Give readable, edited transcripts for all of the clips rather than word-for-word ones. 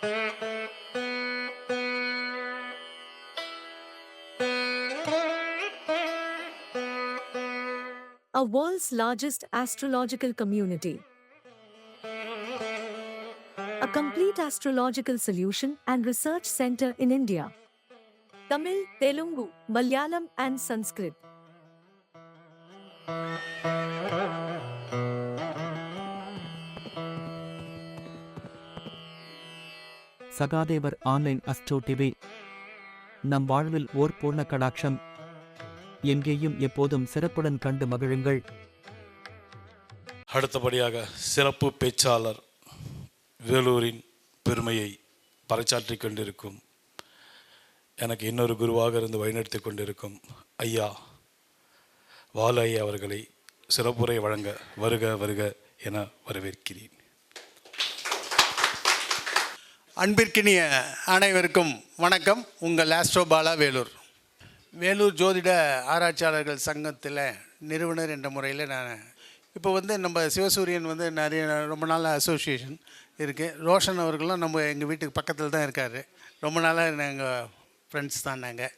A world's largest astrological community. A complete astrological solution and research center in India. Tamil, Telugu, Malayalam and Sanskrit. Sahadevar online astro TV. நம் வாழ்வில் ஓர் பூர்ண கடாட்சம். எங்கேயும் எப்போதும் சிறப்புடன் கண்டு மகிழுங்கள். அடுத்தபடியாக சிறப்பு பேச்சாளர் வேலூரின் பெருமையை பறைசாற்றிக் கொண்டிருக்கும், எனக்கு இன்னொரு குருவாக இருந்து வழிநடத்தி கொண்டிருக்கும் ஐயா வாலையா அவர்களை சிறப்புரை வழங்க வருக வருக என வரவேற்கிறேன். அன்பிற்கினிய அனைவருக்கும் வணக்கம். உங்கள் ஆஸ்ட்ரோ பாலா வேலூர். வேலூர் ஜோதிட ஆராய்ச்சியாளர்கள் சங்கத்தில் நிறுவனர் என்ற முறையில் நான் இப்போ நம்ம சிவசூரியன் நிறைய ரொம்ப நாள் அசோசியேஷன் இருக்குது. ரோஷன் அவர்களும் நம்ம எங்கள் வீட்டுக்கு பக்கத்தில் தான் இருக்கார். ரொம்ப நாளாக நாங்கள் ஃப்ரெண்ட்ஸ் தான். நாங்கள்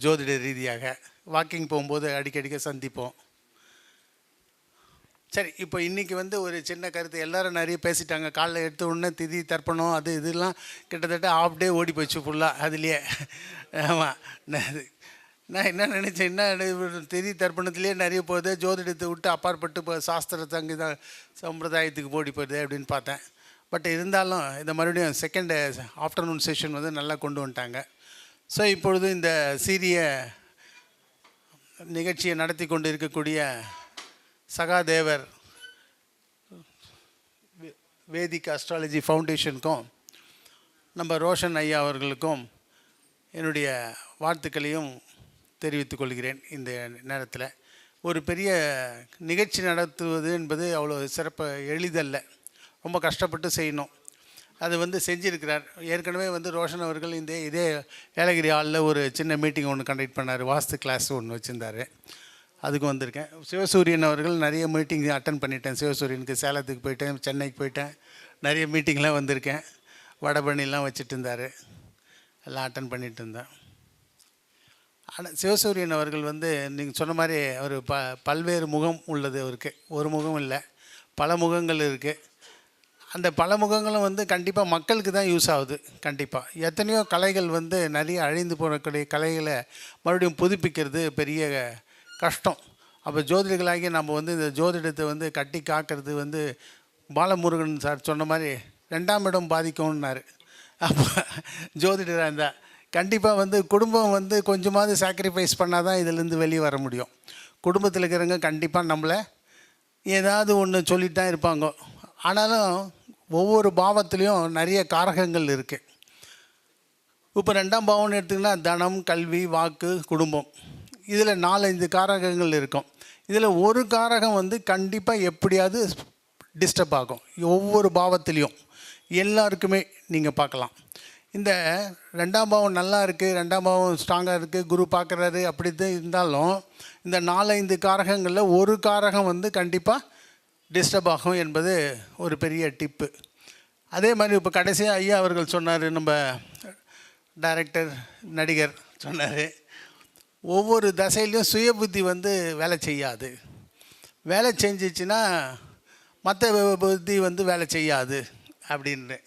ஜோதிட ரீதியாக வாக்கிங் போகும்போது அடிக்கடிக்க சந்திப்போம். சரி, இப்போ இன்றைக்கி ஒரு சின்ன கருத்து. எல்லோரும் நிறைய பேசிட்டாங்க. காலைல எடுத்த உடனே திதி தர்ப்பணம் அது இதெல்லாம் கிட்டத்தட்ட ஆஃப் டே ஓடி போச்சு ஃபுல்லாக அதுலேயே. ஆமாம், நான் என்ன நினச்சேன், என்ன திதி தர்ப்பணத்துலேயே நிறைய போகுது, ஜோதிடத்தை விட்டு அப்பாற்பட்டு இப்போ சாஸ்திர சங்கீத சம்பிரதாயத்துக்கு ஓடி போகுது அப்படின்னு பார்த்தேன். பட் இருந்தாலும் இந்த மறுபடியும் செகண்ட் ஆஃப்டர்நூன் செஷன் நல்லா கொண்டு வந்துட்டாங்க. ஸோ இப்பொழுது இந்த சீரிய நிகழ்ச்சியை நடத்தி கொண்டு இருக்கக்கூடிய சகாதேவர் வேதிக் அஸ்ட்ராலஜி ஃபவுண்டேஷனுக்கும் நம்ம ரோஷன் ஐயா அவர்களுக்கும் என்னுடைய வாழ்த்துக்களையும் தெரிவித்துக் கொள்கிறேன். இந்த நேரத்தில் ஒரு பெரிய நிகழ்ச்சி நடத்துவது என்பது அவ்வளோ சிறப்பு எளிதல்ல, ரொம்ப கஷ்டப்பட்டு செய்யணும். அது செஞ்சுருக்கிறார். ஏற்கனவே ரோஷன் அவர்கள் இதே ஏலகிரி ஹாலில் ஒரு சின்ன மீட்டிங் ஒன்று கண்டக்ட் பண்ணார். வாஸ்து கிளாஸ் ஒன்று வச்சுருந்தார். அதுக்கு வந்திருக்கேன். சிவசூரியன் அவர்கள் நிறைய மீட்டிங் அட்டன் பண்ணிட்டேன். சிவசூரியனுக்கு சேலத்துக்கு போயிட்டேன், சென்னைக்கு போயிட்டேன், நிறைய மீட்டிங்லாம் வந்திருக்கேன். வடபழனிலாம் வச்சுட்டு இருந்தார், எல்லாம் அட்டன் பண்ணிகிட்டு இருந்தேன். ஆனால் சிவசூரியன் அவர்கள் நீங்கள் சொன்ன மாதிரி ஒரு பல்வேறு முகம் உள்ளது அவருக்கு. ஒரு முகம் இல்லை, பல முகங்கள் இருக்குது. அந்த பல முகங்களும் கண்டிப்பாக மக்களுக்கு தான் யூஸ் ஆகுது. கண்டிப்பாக எத்தனையோ கலைகள் நிறைய அழிந்து போகக்கூடிய கலைகளை மறுபடியும் புதுப்பிக்கிறது பெரிய கஷ்டம். அப்போ ஜோதிடர்களாகி நம்ம இந்த ஜோதிடத்தை கட்டி காக்கிறது பாலமுருகன் சார் சொன்ன மாதிரி 2ஆம் இடம் பாதிக்கும்னாரு. அப்போ ஜோதிடராக இருந்தால் கண்டிப்பாக குடும்பம் கொஞ்சமாவது சாக்ரிஃபைஸ் பண்ணால் தான் இதிலேருந்து வெளியே வர முடியும். குடும்பத்தில் இருக்கிறவங்க கண்டிப்பாக நம்மளை ஏதாவது ஒன்று சொல்லிட்டு தான் இருப்பாங்க. ஆனாலும் ஒவ்வொரு பாவத்துலேயும் நிறைய காரகங்கள் இருக்குது. இப்போ 2ஆம் பாவம்னு எடுத்திங்கன்னா தனம், கல்வி, வாக்கு, குடும்பம், இதில் 4-5 காரகங்கள் இருக்கும். இதில் ஒரு காரகம் கண்டிப்பாக எப்படியாவது டிஸ்டர்ப் ஆகும். ஒவ்வொரு பாவத்துலேயும் எல்லாருக்குமே நீங்கள் பார்க்கலாம். இந்த 2ஆம் பாவம் நல்லா இருக்குது, 2ஆம் பாவம் ஸ்ட்ராங்காக இருக்குது, குரு பார்க்குறாரு, அப்படி இருந்தாலும் இந்த 4-5 காரகங்களில் ஒரு காரகம் கண்டிப்பாக டிஸ்டர்ப் ஆகும் என்பது ஒரு பெரிய டிப்பு. அதே மாதிரி இப்போ கடைசியாக ஐயா அவர்கள் சொன்னார், நம்ம டைரக்டர் நடிகர் சொன்னார், ஒவ்வொரு தசையிலையும் சுய புத்தி வேலை செய்யாது. வேலை செஞ்சிச்சுன்னா மற்ற புத்தி வேலை செய்யாது அப்படின்னு.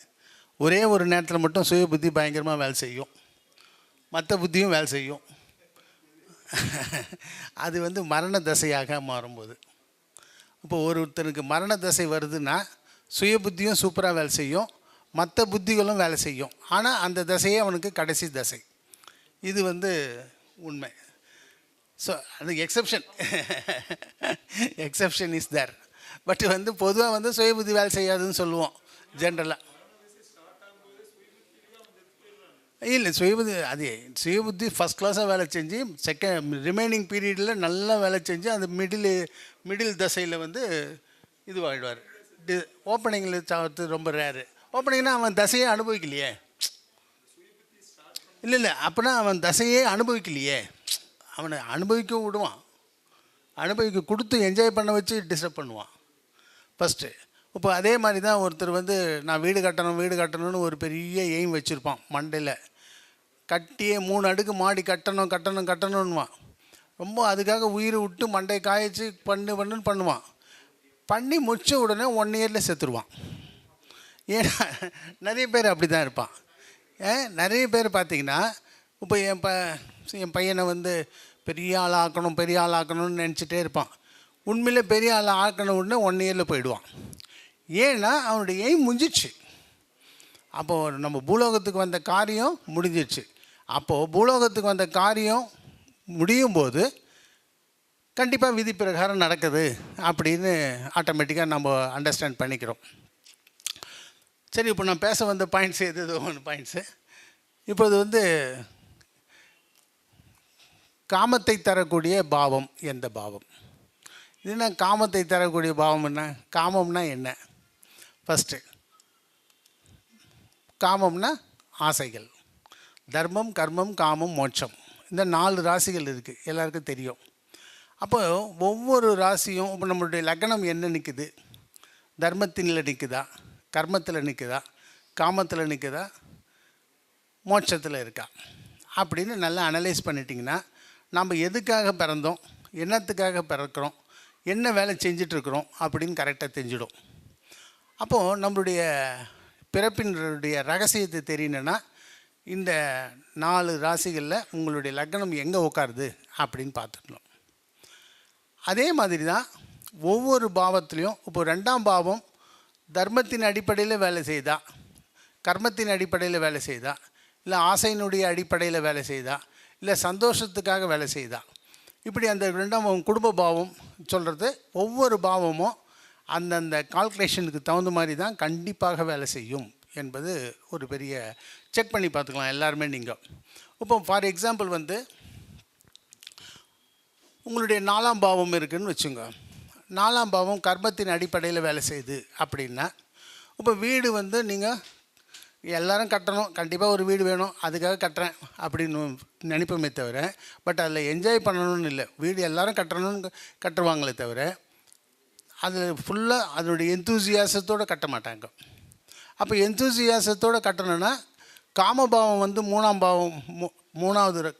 ஒரே ஒரு நேரத்தில் மட்டும் சுய புத்தி பயங்கரமாக வேலை செய்யும், மற்ற புத்தியும் வேலை செய்யும். அது மரண தசையாக மாறும்போது, இப்போ ஒருத்தனுக்கு மரண தசை வருதுன்னா சுய புத்தியும் சூப்பராக வேலை செய்யும், மற்ற புத்திகளும் வேலை செய்யும். ஆனால் அந்த தசையே அவனுக்கு கடைசி தசை. இது உண்மை. ஸோ அது எக்ஸப்ஷன் இஸ் தேர். பட் பொதுவாக சுய புத்தி வேலை செய்யாதுன்னு சொல்லுவோம் ஜென்ரலாக. இல்லை, சுயபுத்தி ஃபஸ்ட் கிளாஸாக வேலை செஞ்சு ரிமைனிங் பீரியடில் நல்லா வேலை செஞ்சு அந்த மிடில் தசையில் இதுவாகிடுவார். ஓப்பனிங்கில் சாவது ரொம்ப ரேரு. ஓப்பனிங்னா அவன் தசையே அனுபவிக்கலையே. இல்லை, அப்படின்னா அவன் தசையே அனுபவிக்கலையே. அவனை அனுபவிக்க விடுவான், அனுபவிக்க கொடுத்து என்ஜாய் பண்ண வச்சு டிஸ்டர்ப் பண்ணுவான் ஃபஸ்ட்டு. இப்போ அதே மாதிரி தான் ஒருத்தர் வந்து நான் வீடு கட்டணும்னு ஒரு பெரிய எய்ம் வச்சுருப்பான் மண்டையில். கட்டியே 3 அடுக்கு மாடி கட்டணுன்னுவான். ரொம்ப அதுக்காக உயிரை விட்டு மண்டையை காய்ச்சி பண்ணுன்னு பண்ணுவான். பண்ணி முடிச்ச உடனே 1 இயரில் செத்துருவான். ஏன்னா நிறைய பேர் அப்படி தான் இருப்பான். நிறைய பேர் பார்த்திங்கன்னா இப்போ என் பையனை வந்து பெரிய ஆள் ஆக்கணும்னு நினச்சிட்டே இருப்பான். உண்மையிலே பெரிய ஆள் ஆக்கணும் உடனே 1 இயரில் போயிடுவான். ஏன்னா அவனுடைய எய்ம் முடிஞ்சிடுச்சு. அப்போது நம்ம பூலோகத்துக்கு வந்த காரியம் முடிஞ்சிடுச்சு. அப்போது பூலோகத்துக்கு வந்த காரியம் முடியும் போது கண்டிப்பாக விதி பிரகாரம் நடக்குது அப்படின்னு ஆட்டோமேட்டிக்காக நம்ம அண்டர்ஸ்டாண்ட் பண்ணிக்கிறோம். சரி, இப்போ நான் பேச வந்த பாயிண்ட்ஸ் எது ஒன்று பாயிண்ட்ஸு. இப்போ இது வந்து காமத்தை தரக்கூடிய பாவம் எந்த பாவம்? இதுனா காமத்தை தரக்கூடிய பாவம் என்ன? காமம்னா என்ன? ஃபஸ்ட்டு காமம்னா ஆசைகள். தர்மம், கர்மம், காமம், மோட்சம், இந்த 4 ராசிகள் இருக்குது, எல்லாருக்கும் தெரியும். அப்போ ஒவ்வொரு ராசியும் இப்போ நம்மளுடைய லக்னம் என்ன நிற்குது? தர்மத்தில் நிற்குதா, கர்மத்தில் நிற்குதா, காமத்தில் நிற்குதா, மோட்சத்தில் இருக்கா அப்படின்னு நல்லா அனலைஸ் பண்ணிட்டிங்கன்னா நம்ம எதுக்காக பிறந்தோம், என்னத்துக்காக பிறக்கிறோம், என்ன வேலை செஞ்சிட்ருக்குறோம் அப்படின்னு கரெக்டாக தெரிஞ்சிடும். அப்போது நம்மளுடைய பிறப்பினுடைய ரகசியத்தை தெரியணுன்னா இந்த 4 ராசிகளில் உங்களுடைய லக்னம் எங்கே உட்காருது அப்படின்னு பார்த்துக்கணும். அதே மாதிரி தான் ஒவ்வொரு பாவத்துலேயும் இப்போ 2ஆம் பாவம் தர்மத்தின் அடிப்படையில் வேலை செய்தா, கர்மத்தின் அடிப்படையில் வேலை செய்தா, இல்லை ஆசையினுடைய அடிப்படையில் வேலை செய்தா, இல்லை சந்தோஷத்துக்காக வேலை செய்தா, இப்படி அந்த 2ஆம் பாவம் குடும்ப பாவம் சொல்கிறது. ஒவ்வொரு பாவமும் அந்தந்த கால்குலேஷனுக்கு தகுந்த மாதிரி தான் கண்டிப்பாக வேலை செய்யும் என்பது ஒரு பெரிய செக் பண்ணி பார்த்துக்கலாம் எல்லாருமே. நீங்கள் இப்போ ஃபார் எக்ஸாம்பிள் வந்து உங்களுடைய 4ஆம் பாவம் இருக்குதுன்னு வச்சுங்க. 4ஆம் பாவம் கர்மத்தின் அடிப்படையில் வேலை செய்யுது அப்படின்னா, இப்போ வீடு வந்து நீங்கள் எல்லோரும் கட்டணும், கண்டிப்பாக ஒரு வீடு வேணும், அதுக்காக கட்டுறேன் அப்படின்னு நினைப்போமே தவிர, பட் அதில் என்ஜாய் பண்ணணும்னு இல்லை. வீடு எல்லோரும் கட்டணும்னு கட்டுருவாங்களே தவிர அதில் ஃபுல்லாக அதனுடைய எந்தூசியாசத்தோடு கட்ட மாட்டாங்க. அப்போ எந்தூசியாசத்தோடு கட்டணுன்னா காமபாவம் வந்து 3ஆம் பாவம், 3வது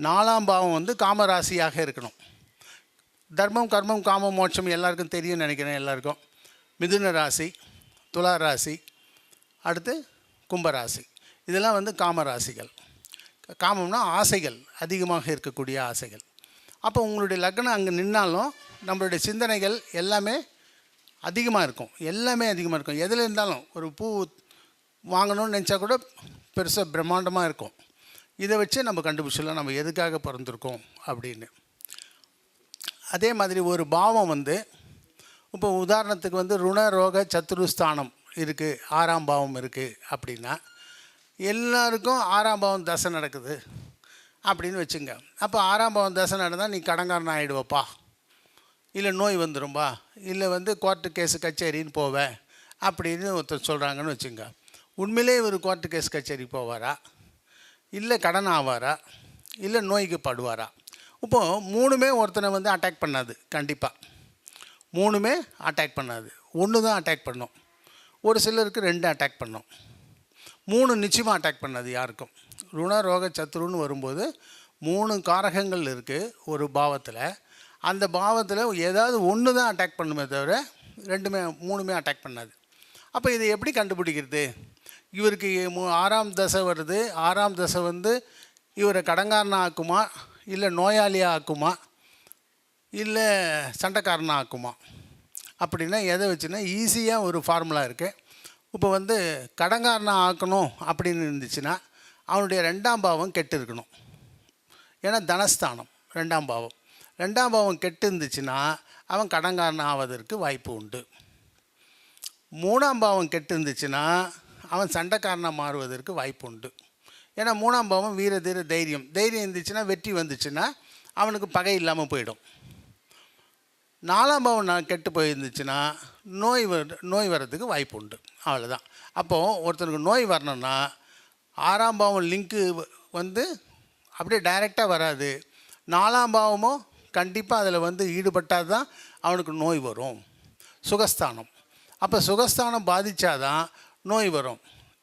4ஆம் பாவம் வந்து காமராசியாக இருக்கணும். தர்மம், கர்மம், காமம், மோட்சம் எல்லாருக்கும் தெரியும்னு நினைக்கிறேன். எல்லாருக்கும் மிதுன ராசி, துலா ராசி, அடுத்து கும்பராசி, இதெல்லாம் வந்து காமராசிகள். காமம்னா ஆசைகள், அதிகமாக இருக்கக்கூடிய ஆசைகள். அப்போ உங்களுடைய லக்னம் அங்கே நின்னாலும் நம்மளுடைய சிந்தனைகள் எல்லாமே அதிகமாக இருக்கும். எதில் இருந்தாலும் ஒரு பூ வாங்கணும்னு நினச்சா கூட பெருசாக பிரம்மாண்டமாக இருக்கும். இதை வச்சு நம்ம கண்டுபிடிச்சிடலாம் நம்ம எதுக்காக பிறந்திருக்கோம் அப்படின்னு. அதே மாதிரி ஒரு பாவம் வந்து இப்போ உதாரணத்துக்கு வந்து ருண ரோக சத்துருஸ்தானம் இருக்குது, 6ஆம் பாவம் இருக்குது அப்படின்னா எல்லாருக்கும் 6ஆம் பாவம் தசை நடக்குது அப்படின்னு வச்சுங்க. அப்போ 6ஆம் பாவம் தசை நடந்தால் நீ கடங்காரன் ஆகிடுவப்பா, இல்லை நோய் வந்துடும்பா, இல்லை வந்து கோர்ட்டு கேஸு கச்சேரின்னு போவேன் அப்படின்னு ஒருத்தர் சொல்கிறாங்கன்னு வச்சுங்க. உண்மையிலே இவர் கோர்ட்டு கேஸ் கச்சேரி போவாரா, இல்லை கடன் ஆவாரா, இல்லை நோய்க்கு படுவாரா? இப்போது 3மே ஒருத்தனை வந்து அட்டாக் பண்ணாது. கண்டிப்பாக 3மே அட்டாக் பண்ணாது. 1 தான் அட்டாக் பண்ணும். ஒரு சிலருக்கு 2 அட்டாக் பண்ணும். 3 நிச்சயமாக அட்டாக் பண்ணாது யாருக்கும். ருண ரோக சத்துருன்னு வரும்போது 3 காரகங்கள் இருக்குது ஒரு பாவத்தில். அந்த பாவத்தில் ஏதாவது 1 தான் அட்டாக் பண்ணுமே தவிர 3மே அட்டாக் பண்ணாது. அப்போ இதை எப்படி கண்டுபிடிக்கிறது? இவருக்கு 6ஆம் தசை வருது, 6ஆம் தசை வந்து இவரை கடங்காரனாக ஆக்குமா, இல்லை நோயாளியாக ஆக்குமா, இல்லை சண்டைக்காரனாக ஆக்குமா அப்படின்னா எதை வச்சுன்னா ஈஸியாக ஒரு ஃபார்முலா இருக்குது. இப்போ வந்து கடங்காரனாக ஆக்கணும் அப்படின்னு இருந்துச்சுன்னா அவனுடைய 2ஆம் பாவம் கெட்டு இருக்கணும். ஏன்னா தனஸ்தானம் 2ஆம் பாவம். 2ஆம் பாவம் கெட்டு இருந்துச்சுன்னா அவன் கடங்காரன் ஆவதற்கு வாய்ப்பு உண்டு. 3ஆம் பாவம் கெட்டு இருந்துச்சுன்னா அவன் சண்டைக்காரனாக மாறுவதற்கு வாய்ப்பு உண்டு. ஏன்னா 3ஆம் பாவம் வீர தீர தைரியம் இருந்துச்சுன்னா, வெற்றி வந்துச்சுன்னா அவனுக்கு பகை இல்லாமல் போயிடும். 4ஆம் பாவம் கெட்டு போயிருந்துச்சுன்னா நோய் வர்றதுக்கு வாய்ப்பு உண்டு. அவ்வளோதான். அப்போது ஒருத்தனுக்கு நோய் வரணும்னா 6ஆம் பாவம் லிங்க்கு வந்து அப்படியே டைரெக்டாக வராது. 4ஆம் பாவமும் கண்டிப்பாக அதில் வந்து ஈடுபட்டால் தான் அவனுக்கு நோய் வரும். சுகஸ்தானம். அப்போ சுகஸ்தானம் பாதித்தாதான் நோய் வரும்.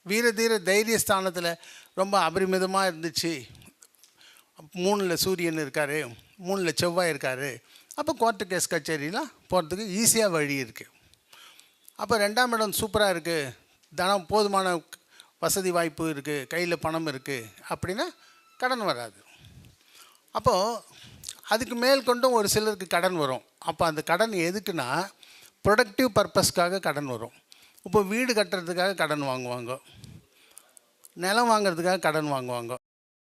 வீரதீர தைரியஸ்தானத்தில் ரொம்ப அபரிமிதமாக இருந்துச்சு, 3ல் சூரியன் இருக்கார், 3ல் செவ்வாய் இருக்கார், அப்போ கோர்ட்டு கேஸ் கச்சேரிலாம் போகிறதுக்கு ஈஸியாக வழி இருக்குது. அப்போ 2ஆம் இடம் சூப்பராக இருக்குது, தனம் போதுமான வசதி வாய்ப்பு இருக்குது, கையில் பணம் இருக்குது அப்படின்னா கடன் வராது. அப்போது அதுக்கு மேல் கொண்டும் ஒரு சிலருக்கு கடன் வரும். அப்போ அந்த கடன் எதுக்குன்னா ப்ரொடக்டிவ் பர்பஸ்க்காக கடன் வரும். இப்போ வீடு கட்டுறதுக்காக கடன் வாங்குவாங்க, நிலம் வாங்கிறதுக்காக கடன் வாங்குவாங்க.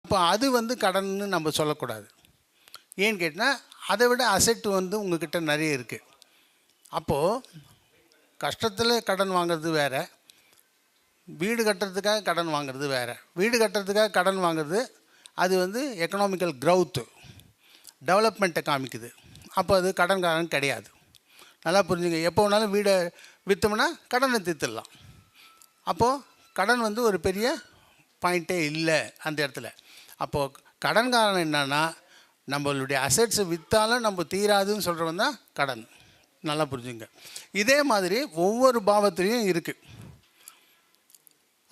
அப்போ அது கடன்னு நம்ம சொல்லக்கூடாது. ஏன்னு கேட்டால் அதை விட அசெட் உங்கள்கிட்ட நிறைய இருக்குது. அப்போது கஷ்டத்தில் கடன் வாங்கிறது வேறு, வீடு கட்டுறதுக்காக கடன் வாங்கிறது வேறு. வீடு கட்டுறதுக்காக கடன் வாங்குறது அது எக்கனாமிக்கல் க்ரௌத்து, டெவலப்மெண்ட்டை காமிக்குது. அப்போ அது கடன்காரன் கிடையாது. நல்லா புரிஞ்சுங்க. எப்போ வேணாலும் வீடை விற்றோம்னா கடனை தீர்த்துடலாம். அப்போது கடன் ஒரு பெரிய பாயிண்ட்டே இல்லை அந்த இடத்துல. அப்போது கடன்காரன் என்னன்னா நம்மளுடைய அசெட்ஸை விற்றாலும் நம்ம தீராதுன்னு சொல்கிறவன் தான் கடன். நல்லா புரிஞ்சுங்க. இதே மாதிரி ஒவ்வொரு பாவத்துலேயும் இருக்குது.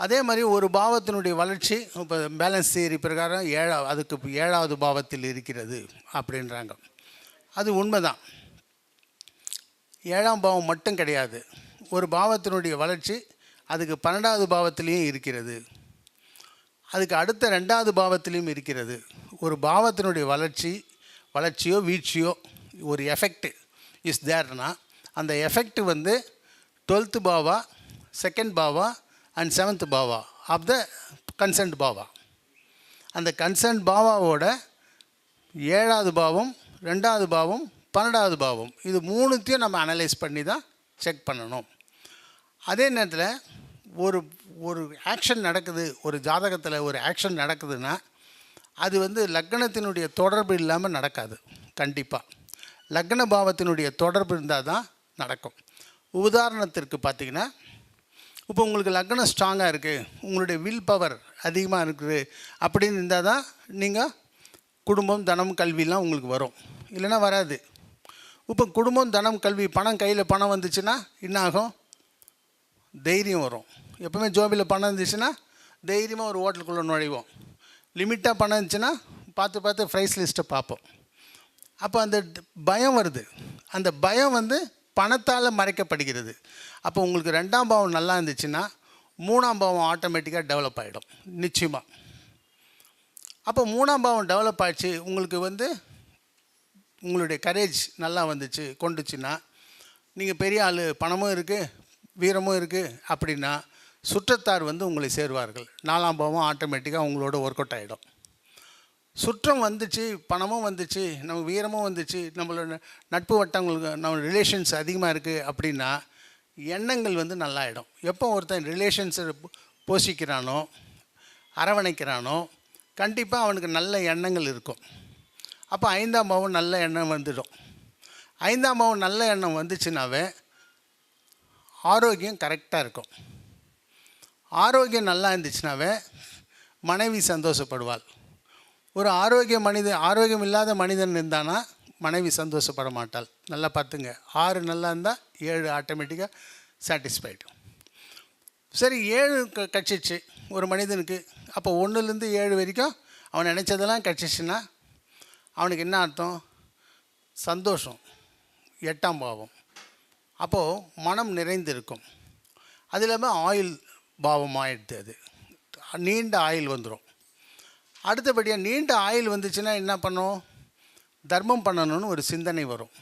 அதே மாதிரி ஒரு பாவத்தினுடைய வளர்ச்சி இப்போ பேலன்ஸ் தியரி பிரகாரம் அதுக்கு 7வது பாவத்தில் இருக்கிறது அப்படின்றாங்க. அது உண்மைதான். 7ஆம் பாவம் மட்டும் கிடையாது, ஒரு பாவத்தினுடைய வளர்ச்சி அதுக்கு 12வது பாவத்திலையும் இருக்கிறது, அதுக்கு அடுத்த 2வது பாவத்திலையும் இருக்கிறது. ஒரு பாவத்தினுடைய வளர்ச்சியோ வீழ்ச்சியோ ஒரு எஃபெக்ட் இஸ் தேர்னா அந்த எஃபெக்ட் 12th பாவா, 2nd பாவா அண்ட் 7th பாவா ஆஃப் த கன்சர்ன்ட் பாவா. அந்த கன்சர்ன்ட் பாவாவோட 7வது பாவம், 2வது பாவம், 12வது பாவம், இது 3த்தையும் நம்ம அனலைஸ் பண்ணி தான் செக் பண்ணணும். அதே நேரத்தில் ஒரு ஆக்ஷன் நடக்குது, ஒரு ஜாதகத்தில் ஒரு ஆக்ஷன் நடக்குதுன்னா அது லக்னத்தினுடைய தொடர்பு இல்லாமல் நடக்காது. கண்டிப்பாக லக்ன பாவத்தினுடைய தொடர்பு இருந்தால் தான் நடக்கும். உதாரணத்திற்கு பார்த்திங்கன்னா, இப்போ உங்களுக்கு லக்னம் ஸ்ட்ராங்காக இருக்குது, உங்களுடைய வில் பவர் அதிகமாக இருக்குது அப்படின்னு இருந்தால் தான் நீங்கள் குடும்பம், தனம், கல்விலாம் உங்களுக்கு வரும், இல்லைன்னா வராது. இப்போ குடும்பம், தனம், கல்வி, பணம், கையில் பணம் வந்துச்சுன்னா என்ன ஆகும்? தைரியம் வரும். எப்போவுமே ஜோபியில் பணம் இருந்துச்சுன்னா தைரியமாக ஒரு ஹோட்டலுக்குள்ளே நுழைவோம். லிமிட்டாக பணம் இருந்துச்சுன்னா பார்த்து ப்ரைஸ் லிஸ்ட்டை பார்ப்போம். அப்போ அந்த பயம் வருது. அந்த பயம் பணத்தால் மறைக்கப்படுகிறது. அப்போ உங்களுக்கு 2ஆம் பாவம் நல்லா இருந்துச்சுன்னா 3ஆம் பாவம் ஆட்டோமேட்டிக்காக டெவலப் ஆகிடும் நிச்சயமாக. அப்போ 3ஆம் பாவம் டெவலப் ஆகிடுச்சு, உங்களுக்கு உங்களுடைய கரேஜ் நல்லா கொண்டுச்சுன்னா நீங்கள் பெரிய ஆள், பணமும் இருக்குது, வீரமும் இருக்குது அப்படின்னா சுற்றத்தார் உங்களை சேருவார்கள். 4ஆம் பாவம் ஆட்டோமேட்டிக்காக உங்களோட ஒர்க் அவுட் ஆகிடும். சுற்றம் வந்துச்சு, பணமும் வந்துச்சு, நம்ம வீரமும் வந்துச்சு, நம்மளோட நட்பு வட்டங்களுக்கு நம்ம ரிலேஷன்ஸ் அதிகமாக இருக்குது அப்படின்னா எண்ணங்கள் நல்லாயிடும். எப்போ ஒருத்தன் ரிலேஷன்ஸை போஷிக்கிறானோ, அரவணைக்கிறானோ, கண்டிப்பாக அவனுக்கு நல்ல எண்ணங்கள் இருக்கும். அப்போ 5ஆம் பாவம் நல்ல எண்ணம் வந்துடும். 5ஆம் பாவம் நல்ல எண்ணம் வந்துச்சுனாவே ஆரோக்கியம் கரெக்டாக இருக்கும். ஆரோக்கியம் நல்லா இருந்துச்சுனாவே மனைவி சந்தோஷப்படுவாள். ஒரு ஆரோக்கியம் இல்லாத மனிதன் இருந்தானா மனைவி சந்தோஷப்பட மாட்டாள். நல்லா பார்த்துங்க. 6 நல்லா இருந்தால் 7 ஆட்டோமேட்டிக்காக சாட்டிஸ்ஃபைடு. சரி, 7 கட்சிச்சு ஒரு மனிதனுக்கு. அப்போ 1லேருந்து 7 வரைக்கும் அவன் நினச்சதெல்லாம் கட்சிச்சுன்னா அவனுக்கு என்ன அர்த்தம்? சந்தோஷம். 8ஆம் பாவம். அப்போது மனம் நிறைந்திருக்கும். அது இல்லாமல் ஆயில் பாவம் ஆயிடுது. அது நீண்ட ஆயில் வந்துடும். அடுத்தபடியாக நீண்ட ஆயில் வந்துச்சுன்னா என்ன பண்ணும்? தர்மம் பண்ணணும்னு ஒரு சிந்தனை வரும்.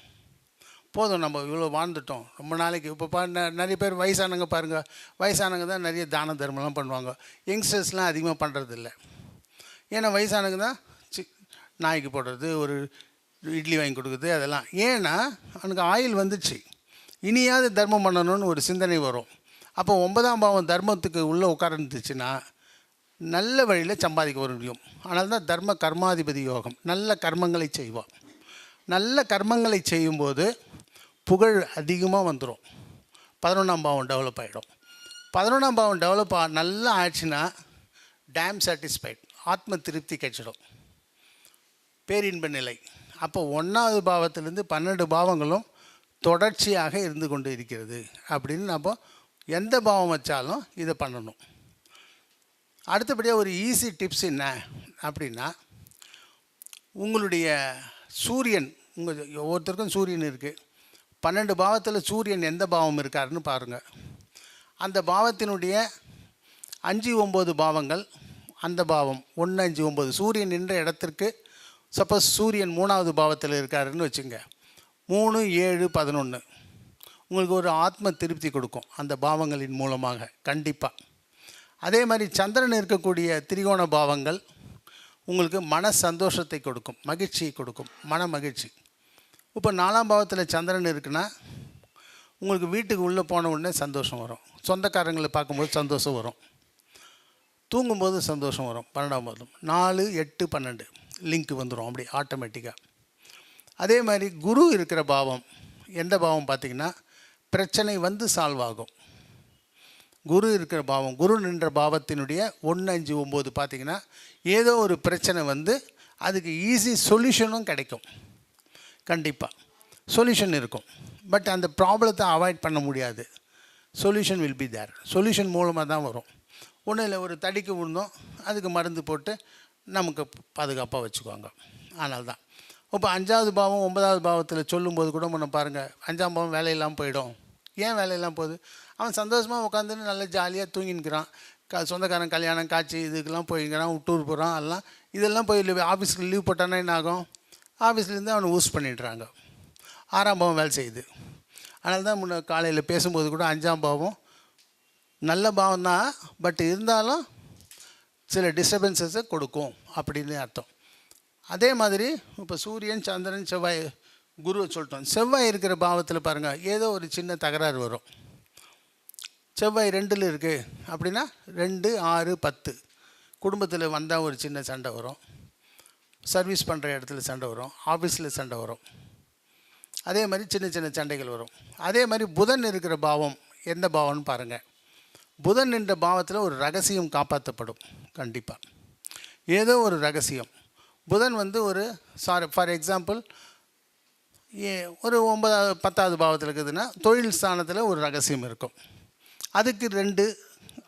போதும், நம்ம இவ்வளோ வாழ்ந்துட்டோம், ரொம்ப நாளைக்கு. இப்போ நிறைய பேர் வயசானவங்க பாருங்கள், வயசானவங்க தான் நிறைய தான தர்மம்லாம் பண்ணுவாங்க. யங்ஸ்டர்ஸ்லாம் அதிகமாக பண்ணுறதில்ல. ஏன்னா வயசானவங்க தான் நாய்க்கு போடுறது, ஒரு இட்லி வாங்கி கொடுக்குறது, அதெல்லாம். ஏன்னா அவனுக்கு ஆயில் வந்துச்சு, இனியாவது தர்மம் பண்ணணும்னு ஒரு சிந்தனை வரும். அப்போ 9ஆம் பாவம் தர்மத்துக்கு உள்ளே உட்கார்ந்துச்சுன்னா நல்ல வழியில் சம்பாதிக்க முடியும். அதனால தான் தர்ம கர்மாதிபதி யோகம். நல்ல கர்மங்களை செய்வோம். நல்ல கர்மங்களை செய்யும்போது புகழ் அதிகமாக வந்துடும். 11ஆம் பாவம் டெவலப் ஆகிடும். 11ஆம் பாவம் டெவலப் நல்லா ஆயிடுச்சுன்னா டேம் சாட்டிஸ்ஃபைட், ஆத்ம திருப்தி கிடைச்சிடும், பேரின்ப நிலை. அப்போ 1ஆவது பாவத்திலேருந்து 12 பாவங்களும் தொடர்ச்சியாக இருந்து கொண்டு இருக்கிறது அப்படின்னு நம்ம எந்த பாவம் வச்சாலும் இதை பண்ணணும். அடுத்தபடியாக ஒரு ஈஸி டிப்ஸ் என்ன அப்படின்னா, உங்களுடைய சூரியன், ஒவ்வொருத்தருக்கும் சூரியன் இருக்குது. 12 பாவத்தில் சூரியன் எந்த பாவம் இருக்காருன்னு பாருங்கள். அந்த பாவத்தினுடைய 5, 9 பாவங்கள், அந்த பாவம் 1, 5, 9 சூரியன் நின்ற இடத்திற்கு சப்போஸ் சூரியன் 3வது பாவத்தில் இருக்காருன்னு வச்சுங்க. 3, 7, 11 உங்களுக்கு ஒரு ஆத்ம திருப்தி கொடுக்கும் அந்த பாவங்களின் மூலமாக கண்டிப்பாக. அதே மாதிரி சந்திரன் இருக்கக்கூடிய திரிகோண பாவங்கள் உங்களுக்கு மன சந்தோஷத்தை கொடுக்கும், மகிழ்ச்சியை கொடுக்கும், மன மகிழ்ச்சி. இப்போ 4ஆம் பாவத்தில் சந்திரன் இருக்குன்னா உங்களுக்கு வீட்டுக்கு உள்ளே போன உடனே சந்தோஷம் வரும், சொந்தக்காரங்களை பார்க்கும்போது சந்தோஷம் வரும், தூங்கும்போது சந்தோஷம் வரும். 12ஆம் பாவம் 4, 8, 12 லிங்க் வந்துடும் அப்படி ஆட்டோமேட்டிக்காக. அதே மாதிரி குரு இருக்கிற பாவம் எந்த பாவம் பார்த்திங்கன்னா பிரச்சனை வந்து சால்வ் ஆகும். குரு இருக்கிற பாவம், குரு நின்ற பாவத்தினுடைய 1, 5, 9 பார்த்திங்கன்னா ஏதோ ஒரு பிரச்சனை வந்து அதுக்கு ஈஸி சொல்யூஷனும் கிடைக்கும். கண்டிப்பாக சொல்யூஷன் இருக்கும். பட் அந்த ப்ராப்ளத்தை அவாய்ட் பண்ண முடியாது. Solution will be there. Solution மூலமாக தான் வரும். ஒன்றும் இல்லை, ஒரு தடிக்கு விழுந்தோம், அதுக்கு மருந்து போட்டு நமக்கு பாதுகாப்பாக வச்சுக்குவாங்க. ஆனால் தான் இப்போ 5வது பாவம் 9வது பாவத்தில் சொல்லும்போது கூட முன்ன பாருங்கள், 5ஆம் பாவம் வேலையெல்லாம் போயிடும். ஏன் வேலையெல்லாம் போகுது? அவன் சந்தோஷமாக உட்காந்துன்னு நல்லா ஜாலியாக தூங்கின்னுக்கிறான். சொந்தக்காரன் கல்யாணம் காட்சி இதுக்கெல்லாம் போய்க்கிறான், டூர் போகிறான். இதெல்லாம் போய் ஆஃபீஸுக்கு லீவ் போட்டானா என்ன ஆகும்? ஆஃபீஸ்லேருந்து அவனை யூஸ் பண்ணிடுறாங்க. 6ஆம் பாவம் வேலை செய்யுது. அதனால தான் முன்ன காலையில் பேசும்போது கூட 5ஆம் பாவம் நல்ல பாவம் தான், பட் இருந்தாலும் சில டிஸ்டர்பன்சஸை கொடுக்கும் அப்படின்னு அர்த்தம். அதே மாதிரி இப்போ சூரியன், சந்திரன், செவ்வாய், குருவை சொல்லிட்டோம். செவ்வாய் இருக்கிற பாவத்தில் பாருங்கள் ஏதோ ஒரு சின்ன தகராறு வரும். செவ்வாய் 2ல் இருக்குது அப்படின்னா 2, 6, 10 குடும்பத்தில் வந்தால் ஒரு சின்ன சண்டை வரும், சர்வீஸ் பண்ணுற இடத்துல சண்டை வரும், ஆஃபீஸில் சண்டை வரும். அதே மாதிரி சின்ன சின்ன சண்டைகள் வரும். அதே மாதிரி புதன் இருக்கிற பாவம் எந்த பாவம்னு பாருங்கள். புதன் என்ற பாவத்தில் ஒரு ரகசியம் காப்பாற்றப்படும். கண்டிப்பாக ஏதோ ஒரு ரகசியம். புதன் வந்து ஒரு ஃபார் எக்ஸாம்பிள் ஒரு 9வது 10வது பாவத்தில் இருக்குதுன்னா தொழில் ஸ்தானத்தில் ஒரு ரகசியம் இருக்கும். அதுக்கு 2,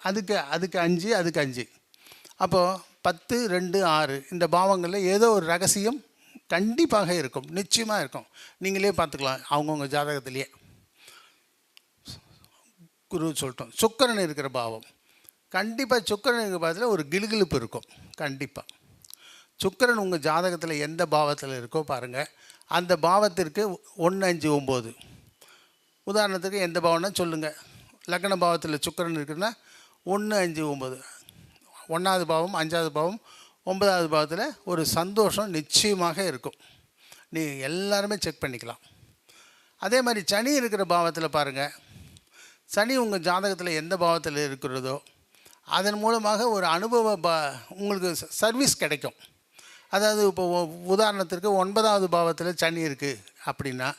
அதுக்கு 5, அதுக்கு 5. அப்போது 10, 2, 6 இந்த பாவங்களில் ஏதோ ஒரு ரகசியம் கண்டிப்பாக இருக்கும், நிச்சயமாக இருக்கும். நீங்களே பார்த்துக்கலாம் அவங்கவுங்க ஜாதகத்திலேயே. குரு சொல்லிட்டோம். சுக்கிரன் இருக்கிற பாவம் கண்டிப்பாக, சுக்கிரன் இருக்கிற பாவத்தில் ஒரு கிலுகிலுப்பு இருக்கும். கண்டிப்பாக சுக்கிரன் உங்கள் ஜாதகத்தில் எந்த பாவத்தில் இருக்கோ பாருங்கள், அந்த பாவத்திற்கு 1, 5, 9 உதாரணத்துக்கு எந்த பாவம்னா சொல்லுங்கள். லக்ன பாவத்தில் சுக்கிரன் இருக்குன்னா 1, 5, 9 1வது பாவம், 5வது பாவம், 9வது பாவத்தில் ஒரு சந்தோஷம் நிச்சயமாக இருக்கும். நீங்கள் எல்லாருமே செக் பண்ணிக்கலாம். அதே மாதிரி சனி இருக்கிற பாவத்தில் பாருங்கள், சனி உங்கள் ஜாதகத்தில் எந்த பாவத்தில் இருக்கிறதோ அதன் மூலமாக ஒரு உங்களுக்கு சர்வீஸ் கிடைக்கும். அதாவது இப்போ உதாரணத்திற்கு 9வது பாவத்தில் சனி இருக்குது அப்படின்னா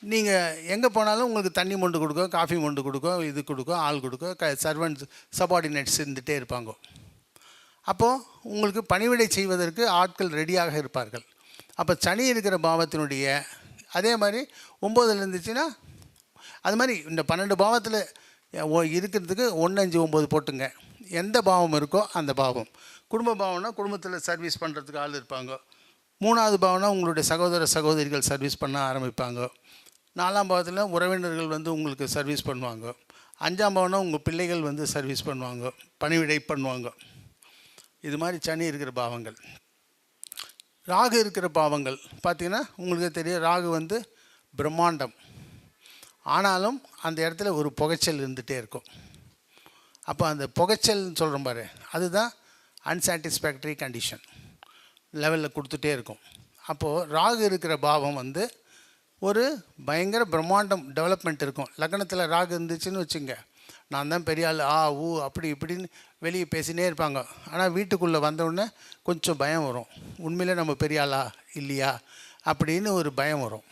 நீங்கள் எங்கே போனாலும் உங்களுக்கு தண்ணி மொண்டு கொடுக்கும், காஃபி மொண்டு கொடுக்கும், இது கொடுக்கும், ஆள் கொடுக்கும், சர்வன்ட்ஸ் சபார்டினேட்ஸ் இருந்துகிட்டே இருப்பாங்க. அப்போது உங்களுக்கு பணிவிடை செய்வதற்கு ஆட்கள் ரெடியாக இருப்பார்கள். அப்போ சனி இருக்கிற பாவத்தினுடைய அதே மாதிரி 9ல் இருந்துச்சுன்னா அது மாதிரி இந்த 12 பாவத்தில் இருக்கிறதுக்கு 1, 5, 9 போட்டுங்க. எந்த பாவம் இருக்கோ அந்த பாவம். குடும்ப பாவம்னா குடும்பத்தில் சர்வீஸ் பண்ணுறதுக்கு ஆள் இருப்பாங்க. 3வது பாவம்னா உங்களுடைய சகோதர சகோதரிகள் சர்வீஸ் பண்ண ஆரம்பிப்பாங்க. 4ஆம் பாவத்தில் உறவினர்கள் வந்து உங்களுக்கு சர்வீஸ் பண்ணுவாங்க. 5ஆம் பாவம்னா உங்கள் பிள்ளைகள் வந்து சர்வீஸ் பண்ணுவாங்க, பணிவிடை பண்ணுவாங்க. இது மாதிரி சனி இருக்கிற பாவங்கள். ராகு இருக்கிற பாவங்கள் பார்த்திங்கன்னா உங்களுக்கு தெரியும், ராகு வந்து பிரம்மாண்டம். ஆனாலும் அந்த இடத்துல ஒரு புகைச்சல் இருந்துகிட்டே இருக்கும். அப்போ அந்த புகைச்சல்னு சொல்கிறோம் பாரு, அதுதான் அன்சாட்டிஸ்ஃபேக்டரி கண்டிஷன் லெவலில் கொடுத்துட்டே இருக்கும். அப்போது ராகு இருக்கிற பாவம் வந்து ஒரு பயங்கர பிரம்மாண்டம் டெவலப்மெண்ட் இருக்கும். லக்னத்தில் ராகு இருந்துச்சுன்னு வச்சுங்க, நான் தான் பெரிய ஆள், ஊ அப்படி இப்படின்னு வெளியே பேசினே இருப்பாங்க. ஆனால் வீட்டுக்குள்ளே வந்தவுடனே கொஞ்சம் பயம் வரும். உண்மையிலே நம்ம பெரிய ஆளா இல்லையா அப்படின்னு ஒரு பயம் வரும்.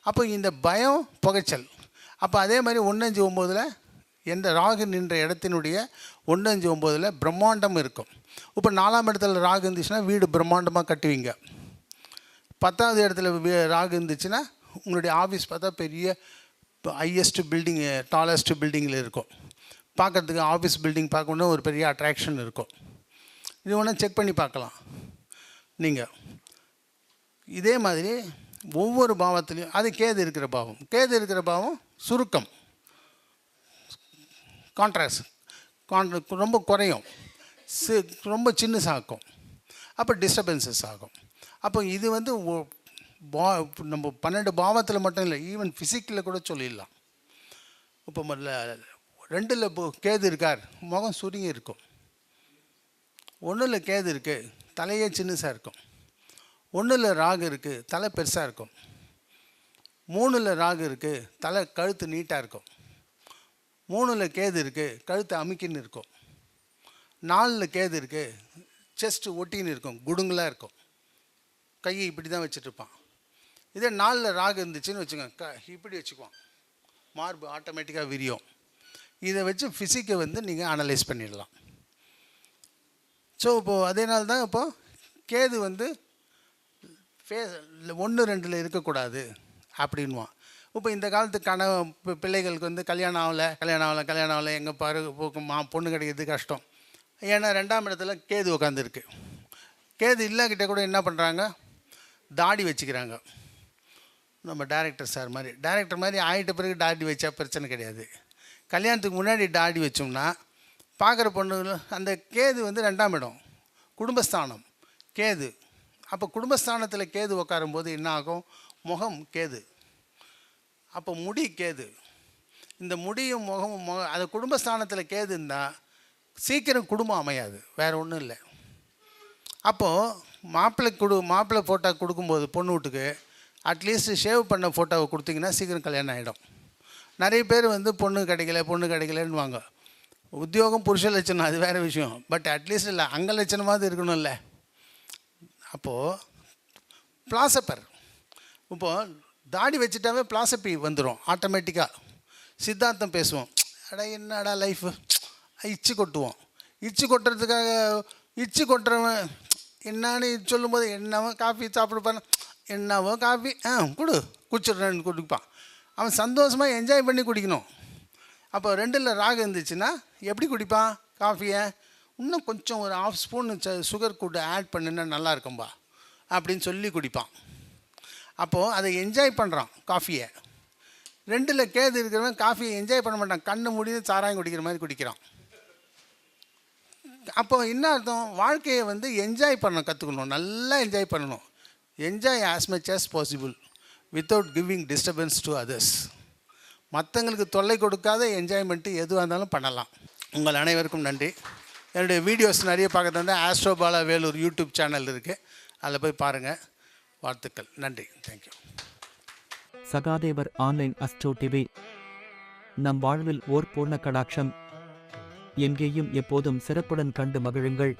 அப்போ இந்த பயம் புகைச்சல். அப்போ அதே மாதிரி 1, 5, 9 எந்த ராகு நின்ற இடத்தினுடைய 1, 5, 9 பிரம்மாண்டம் இருக்கும். இப்போ 4ஆம் இடத்துல ராகு இருந்துச்சுன்னா வீடு பிரம்மாண்டமாக கட்டுவீங்க. 10வது இடத்துல ராகு இருந்துச்சுன்னா உங்களுடைய ஆஃபீஸ் பார்த்தா பெரிய ஹையஸ்ட் பில்டிங், டாலஸ்ட் பில்டிங்கில் இருக்கும். பார்க்குறதுக்கு ஆஃபீஸ் பில்டிங் பார்க்கணுன்னா ஒரு பெரிய அட்ராக்ஷன் இருக்கும். இது வேணால் செக் பண்ணி பார்க்கலாம் நீங்கள். இதே மாதிரி ஒவ்வொரு பாவத்துலேயும் அது கேது இருக்கிற பாவம். கேது இருக்கிற பாவம் சுருக்கம், கான்ட்ராஸ்ட் ரொம்ப குறையும், ரொம்ப சின்னசாக்கும். அப்போ டிஸ்டர்பன்சஸ் ஆகும். அப்போ இது வந்து நம்ம 12 பாவத்தில் மட்டும் இல்லை, ஈவன் ஃபிசிக்கில் கூட சொல்லிடலாம். இப்போ 2ல் கேது இருக்கார், முகம் சுருங்கி இருக்கும். 1ல் கேது இருக்குது, தலையே சின்னசாக இருக்கும். 1ல் ராகு இருக்குது, தலை பெருசாக இருக்கும். 3ல் ராகு இருக்குது, தலை கழுத்து நீட்டாக இருக்கும். 3ல் கேது இருக்குது, கழுத்து அமுக்கின்னு இருக்கும். 4ல் கேது இருக்குது, செஸ்ட்டு ஒட்டின்னு இருக்கும், குடுங்களாக இருக்கும், கையை இப்படி தான் வச்சுட்ருப்பான். இதே 4ல் ராகு இருந்துச்சுன்னு வச்சுக்கோங்க, இப்படி வச்சுக்குவான், மார்பு ஆட்டோமேட்டிக்காக விரியும். இதை வச்சு ஃபிசிக்கை வந்து நீங்கள் அனலைஸ் பண்ணிடலாம். ஸோ இப்போது அதேனால தான் இப்போது கேது வந்து 1, 2ல் இருக்கக்கூடாது அப்படின்வான். இப்போ இந்த காலத்து பிள்ளைகளுக்கு வந்து கல்யாணம் ஆகலை எங்கே பாரு பொண்ணு கிடைக்கிறது கஷ்டம். ஏன்னா 2ஆம் இடத்துல கேது உட்காந்துருக்கு. கேது இல்லாக்கிட்ட கூட என்ன பண்ணுறாங்க, தாடி வச்சுக்கிறாங்க. நம்ம டைரக்டர் மாதிரி ஆகிட்ட பிறகு தாடி வச்சா பிரச்சனை கிடையாது. கல்யாணத்துக்கு முன்னாடி தாடி வச்சோம்னா பார்க்குற பொண்ணு அந்த கேது வந்து 2ஆம் இடம் குடும்பஸ்தானம் கேது. அப்போ குடும்பஸ்தானத்தில் கேது உட்காரும்போது என்ன ஆகும், முகம் கேது, அப்போ முடி கேது. இந்த முடியும் முகமும் அது குடும்பஸ்தானத்தில் கேது இருந்தால் சீக்கிரம் குடும்பம் அமையாது, வேறு ஒன்றும் இல்லை. அப்போது மாப்பிள்ளை ஃபோட்டோ கொடுக்கும்போது பொண்ணு வீட்டுக்கு அட்லீஸ்ட் ஷேவ் பண்ண ஃபோட்டோவை கொடுத்தீங்கன்னா சீக்கிரம் கல்யாணம் ஆகிடும். நிறைய பேர் வந்து பொண்ணு கிடைக்கலன்னு வாங்க. உத்தியோகம் புருஷ லட்சணம் அது வேறு விஷயம், பட் அட்லீஸ்ட் இல்லை அங்க லட்சணமாவது இருக்கணும்ல. அப்போது பிளாசப்பர், இப்போது தாடி வச்சுட்டாவே பிளாசப்பி வந்துடும் ஆட்டோமேட்டிக்காக. சித்தாந்தம் பேசுவோம், என்னடா லைஃபு, இச்சு கொட்டுவோம். இச்சு கொட்டுறதுக்காக இச்சு கொட்டுறவன் என்னான்னு சொல்லும்போது என்னவோ காஃபி சாப்பிடுப்பான், என்னவோ காஃபி குடிச்சிடுறேன்னு குடிப்பான். அவன் சந்தோஷமாக என்ஜாய் பண்ணி குடிக்கணும். அப்போ 2ல் ராகு இருந்துச்சுன்னா எப்படி குடிப்பான் காஃபியை, இன்னும் கொஞ்சம் ஒரு 1/2 ஸ்பூன் சுகர் கூட ஆட் பண்ணுன்னா நல்லா இருக்கும்பா அப்படின்னு சொல்லி குடிப்பான். அப்போது அதை என்ஜாய் பண்ணுறான் காஃபியை. 2ல் கேது இருக்கிறவன் காஃபியை என்ஜாய் பண்ண மாட்டான், கண்ணு முடிந்து சாராயம் குடிக்கிற மாதிரி குடிக்கிறான். அப்போ என்ன அர்த்தம், வாழ்க்கையை வந்து என்ஜாய் பண்ண கற்றுக்கணும், நல்லா என்ஜாய் பண்ணணும். Enjoy as much as possible without giving disturbance to others. மற்றவங்களுக்கு தொல்லை கொடுக்காத என்ஜாய்மெண்ட்டு எதுவாக இருந்தாலும் பண்ணலாம். உங்கள் அனைவருக்கும் நன்றி. என்னுடைய வீடியோஸ் நிறைய பார்க்க தந்தால் astro Bala Vellore YouTube channel இருக்குது, அதில் போய் பாருங்கள். வாழ்த்துக்கள், நன்றி, thank you. Sahadevar online astro TV. நம் வாழ்வில் ஓர் பூர்ண கடாட்சம். எங்கேயும் எப்போதும் சிறப்புடன் கண்டு மகிழுங்கள்.